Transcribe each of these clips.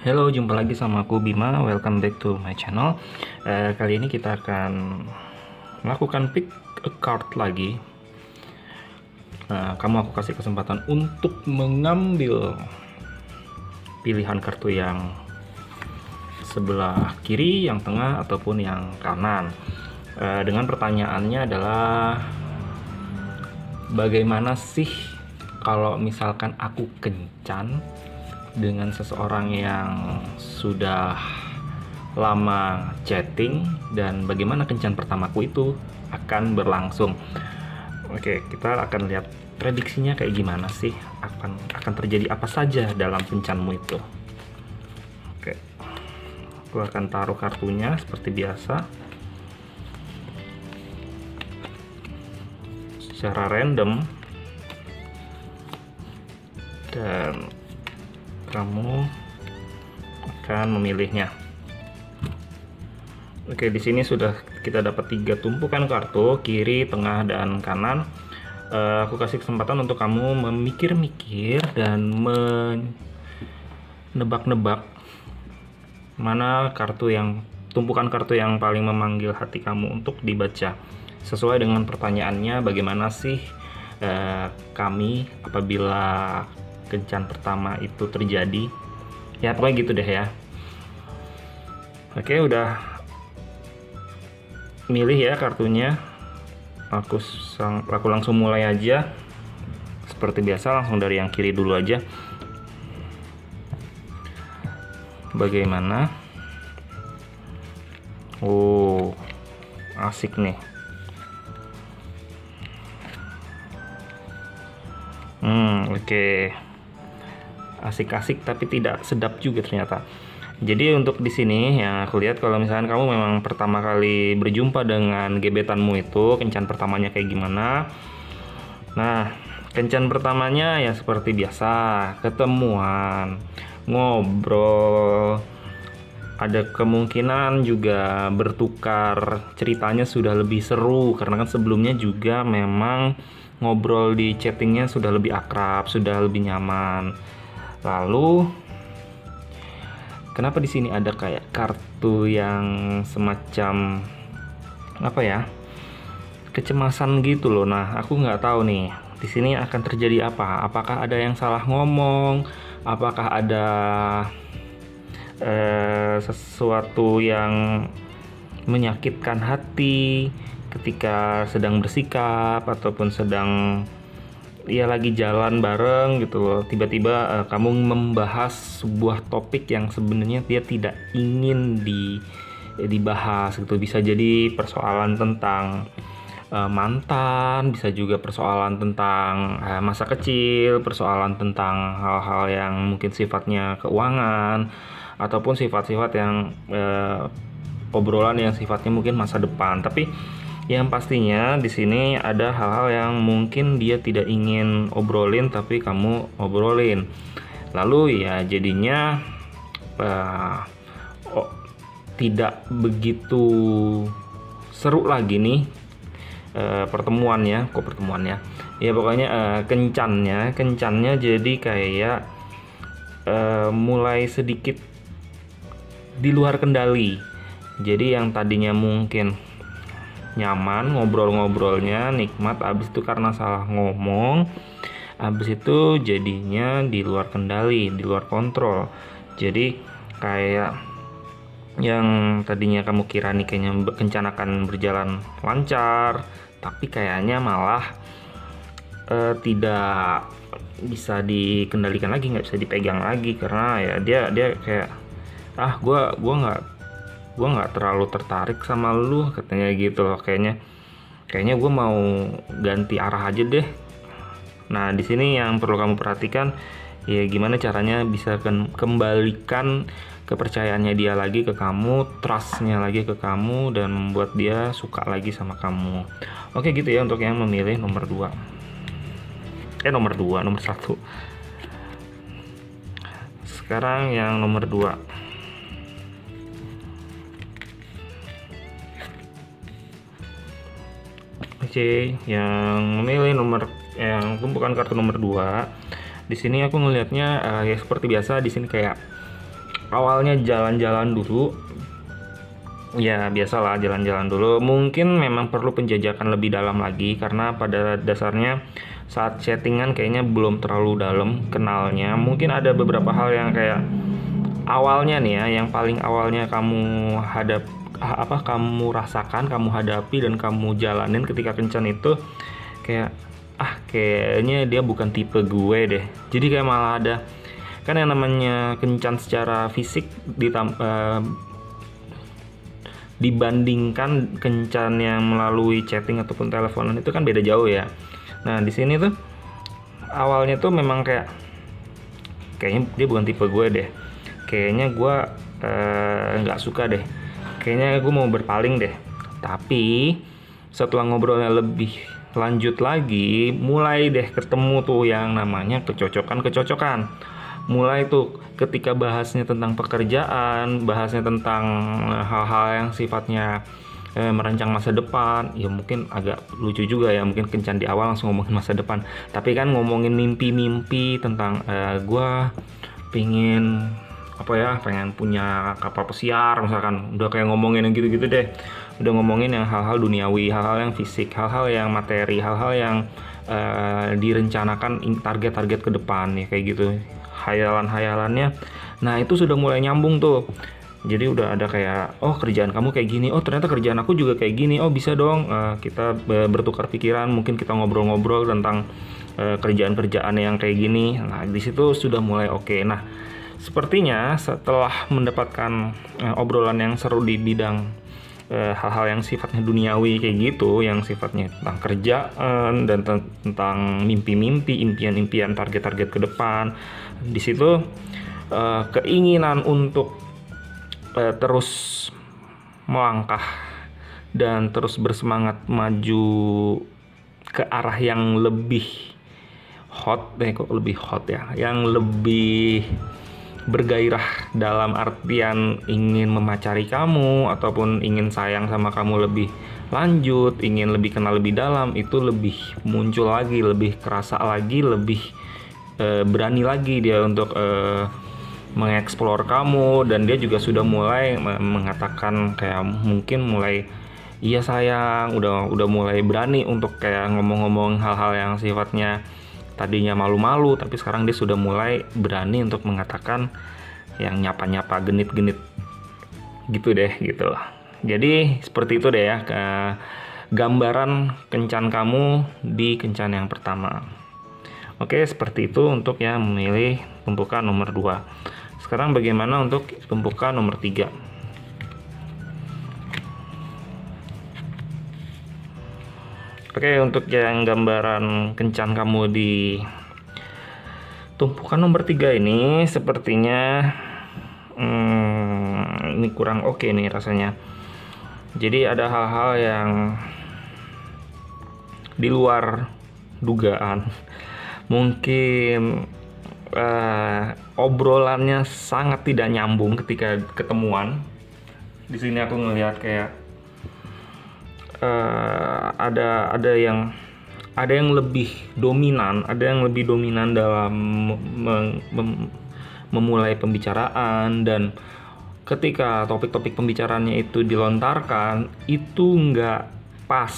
Halo, jumpa lagi sama aku Bima. Welcome back to my channel. Kali ini kita akan melakukan pick a card lagi. Kamu aku kasih kesempatan untuk mengambil pilihan kartu yang sebelah kiri, yang tengah, ataupun yang kanan. Dengan pertanyaannya adalah, bagaimana sih kalau misalkan aku kencan dengan seseorang yang sudah lama chatting, dan bagaimana kencan pertamaku itu akan berlangsung. Oke, kita akan lihat prediksinya kayak gimana sih, akan terjadi apa saja dalam kencanmu itu. Oke, aku akan taruh kartunya seperti biasa secara random, dan kamu akan memilihnya. Oke, di sini sudah kita dapat 3 tumpukan kartu, kiri, tengah, dan kanan. Aku kasih kesempatan untuk kamu memikir-mikir dan menebak-nebak mana tumpukan kartu yang paling memanggil hati kamu untuk dibaca. Sesuai dengan pertanyaannya, bagaimana sih kami apabila kencan pertama itu terjadi, ya pokoknya gitu deh ya. Oke, udah milih ya kartunya. Aku langsung mulai aja. Seperti biasa, langsung dari yang kiri dulu aja. Bagaimana? Oh, asik nih. Oke. Asik-asik tapi tidak sedap juga ternyata. Jadi untuk di sini yang aku lihat, kalau misalkan kamu memang pertama kali berjumpa dengan gebetanmu itu, kencan pertamanya kayak gimana. Nah, kencan pertamanya ya seperti biasa, ketemuan, ngobrol, ada kemungkinan juga bertukar ceritanya sudah lebih seru, karena kan sebelumnya juga memang ngobrol di chattingnya sudah lebih akrab, sudah lebih nyaman. Lalu kenapa di sini ada kayak kartu yang semacam apa ya, kecemasan gitu loh. Nah, aku nggak tahu nih di sini akan terjadi apa. Apakah ada yang salah ngomong? Apakah ada sesuatu yang menyakitkan hati ketika sedang bersikap ataupun sedang lagi jalan bareng gitu loh. Tiba-tiba kamu membahas sebuah topik yang sebenarnya dia tidak ingin dibahas gitu. Bisa jadi persoalan tentang mantan, bisa juga persoalan tentang masa kecil, persoalan tentang hal-hal yang mungkin sifatnya keuangan, ataupun sifat-sifat yang obrolan yang sifatnya mungkin masa depan. Tapi yang pastinya di sini ada hal-hal yang mungkin dia tidak ingin obrolin tapi kamu obrolin. Lalu ya jadinya tidak begitu seru lagi nih pertemuannya. Ya pokoknya kencannya jadi kayak mulai sedikit di luar kendali. Jadi yang tadinya mungkin nyaman ngobrol-ngobrolnya, nikmat, abis itu karena salah ngomong, abis itu jadinya di luar kendali, di luar kontrol. Jadi kayak yang tadinya kamu kira nih kayaknya kencan akan berjalan lancar, tapi kayaknya malah tidak bisa dikendalikan lagi, nggak bisa dipegang lagi, karena ya dia kayak gue nggak terlalu tertarik sama lu, katanya gitu loh. Kayaknya gue mau ganti arah aja deh. Nah, di sini yang perlu kamu perhatikan ya gimana caranya bisa kembalikan kepercayaannya dia lagi ke kamu, trustnya lagi ke kamu, dan membuat dia suka lagi sama kamu. Oke gitu ya untuk yang memilih nomor 1. Sekarang yang nomor 2. Oke, yang memilih yang tumpukan kartu nomor 2. Di sini aku ngelihatnya ya seperti biasa, di sini kayak awalnya jalan-jalan dulu. Ya biasalah jalan-jalan dulu. Mungkin memang perlu penjajakan lebih dalam lagi, karena pada dasarnya saat chattingan kayaknya belum terlalu dalam kenalnya. Mungkin ada beberapa hal yang kayak awalnya nih ya, yang paling awalnya kamu kamu rasakan, kamu hadapi dan kamu jalanin ketika kencan itu kayak kayaknya dia bukan tipe gue deh. Jadi kayak malah ada kan yang namanya kencan secara fisik dibandingkan kencan yang melalui chatting ataupun teleponan itu kan beda jauh ya. Nah di sini tuh awalnya tuh memang kayaknya dia bukan tipe gue deh, kayaknya gue nggak suka deh, kayaknya gue mau berpaling deh. Tapi setelah ngobrolnya lebih lanjut lagi, mulai deh ketemu tuh yang namanya kecocokan. Mulai tuh ketika bahasnya tentang pekerjaan, bahasnya tentang hal-hal yang sifatnya merancang masa depan. Ya mungkin agak lucu juga ya, mungkin kencan di awal langsung ngomongin masa depan, tapi kan ngomongin mimpi-mimpi tentang gue pengen punya kapal pesiar misalkan. Udah kayak ngomongin yang gitu-gitu deh, udah ngomongin yang hal-hal duniawi, hal-hal yang fisik, hal-hal yang materi, hal-hal yang direncanakan target-target ke depan ya, kayak gitu, hayalan-hayalannya. Nah itu sudah mulai nyambung tuh. Jadi udah ada kayak, oh kerjaan kamu kayak gini, oh ternyata kerjaan aku juga kayak gini, oh bisa dong kita bertukar pikiran, mungkin kita ngobrol-ngobrol tentang kerjaan-kerjaan yang kayak gini. Nah di situ sudah mulai oke. Nah sepertinya setelah mendapatkan obrolan yang seru di bidang hal-hal yang sifatnya duniawi kayak gitu, yang sifatnya tentang kerjaan dan tentang mimpi-mimpi, impian-impian, target-target ke depan, di situ keinginan untuk terus melangkah dan terus bersemangat maju ke arah yang lebih yang lebih bergairah, dalam artian ingin memacari kamu ataupun ingin sayang sama kamu lebih lanjut, ingin lebih kenal lebih dalam, itu lebih muncul lagi, lebih kerasa lagi, lebih berani lagi dia untuk mengeksplor kamu. Dan dia juga sudah mulai mengatakan kayak mungkin mulai iya sayang, udah mulai berani untuk kayak ngomong-ngomong hal-hal yang sifatnya tadinya malu-malu, tapi sekarang dia sudah mulai berani untuk mengatakan yang nyapa-nyapa, genit-genit gitu deh, gitu loh. Jadi seperti itu deh ya gambaran kencan kamu di kencan yang pertama. Oke, seperti itu untuk yang memilih pembukaan nomor 2. Sekarang bagaimana untuk pembukaan nomor 3? Oke, untuk yang gambaran kencan kamu di tumpukan nomor 3 ini sepertinya ini kurang oke nih rasanya. Jadi ada hal-hal yang di luar dugaan. Mungkin obrolannya sangat tidak nyambung ketika ketemuan. Di sini aku ngelihat kayak ada yang lebih dominan, dalam memulai pembicaraan, dan ketika topik-topik pembicaraannya itu dilontarkan itu nggak pas,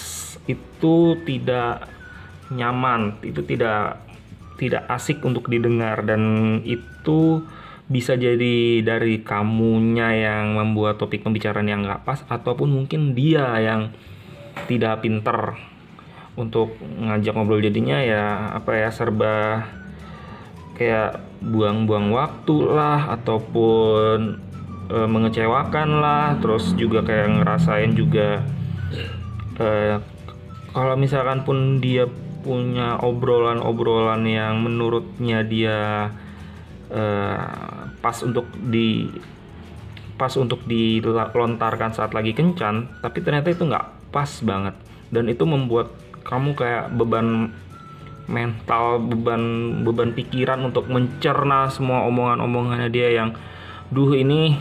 itu tidak nyaman, itu tidak asik untuk didengar, dan itu bisa jadi dari kamunya yang membuat topik pembicaraan yang nggak pas, ataupun mungkin dia yang tidak pinter untuk ngajak ngobrol. Jadinya serba kayak buang-buang waktu lah, ataupun mengecewakan lah. Terus juga kayak ngerasain juga kalau misalkan pun dia punya obrolan yang menurutnya dia pas untuk dilontarkan saat lagi kencan, tapi ternyata itu nggak pas banget, dan itu membuat kamu kayak beban mental, beban pikiran untuk mencerna semua omongannya dia yang ini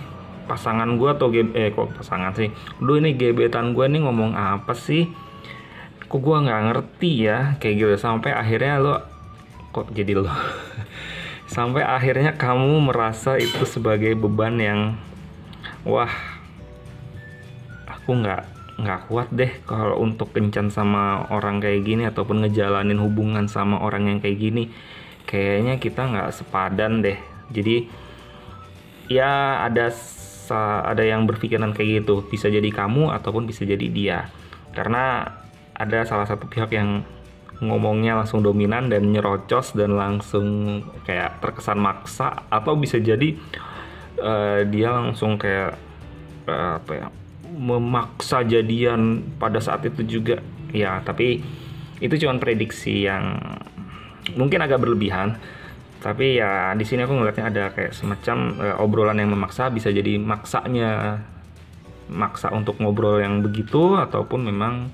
pasangan gue atau ini gebetan gue nih ngomong apa sih, kok gue nggak ngerti ya, kayak gitu. Sampai akhirnya lo sampai akhirnya kamu merasa itu sebagai beban yang wah, aku nggak kuat deh kalau untuk kencan sama orang kayak gini ataupun ngejalanin hubungan sama orang yang kayak gini. Kayaknya kita nggak sepadan deh. Jadi ya ada yang berpikiran kayak gitu, bisa jadi kamu ataupun bisa jadi dia, karena ada salah satu pihak yang ngomongnya langsung dominan dan nyerocos dan langsung kayak terkesan maksa, atau bisa jadi dia langsung kayak apa ya, memaksa jadian pada saat itu juga ya. Tapi itu cuma prediksi yang mungkin agak berlebihan. Tapi ya di sini aku ngeliatnya ada kayak semacam obrolan yang memaksa, bisa jadi maksa untuk ngobrol yang begitu, ataupun memang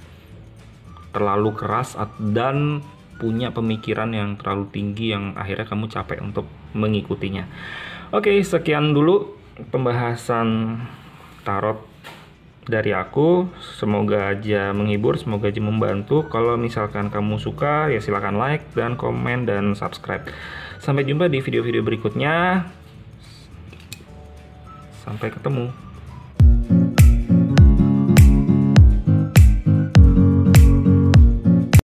terlalu keras dan punya pemikiran yang terlalu tinggi yang akhirnya kamu capek untuk mengikutinya. Oke, sekian dulu pembahasan tarot dari aku. Semoga aja menghibur, semoga aja membantu. Kalau misalkan kamu suka ya silahkan like dan komen dan subscribe. Sampai jumpa di video-video berikutnya. Sampai ketemu.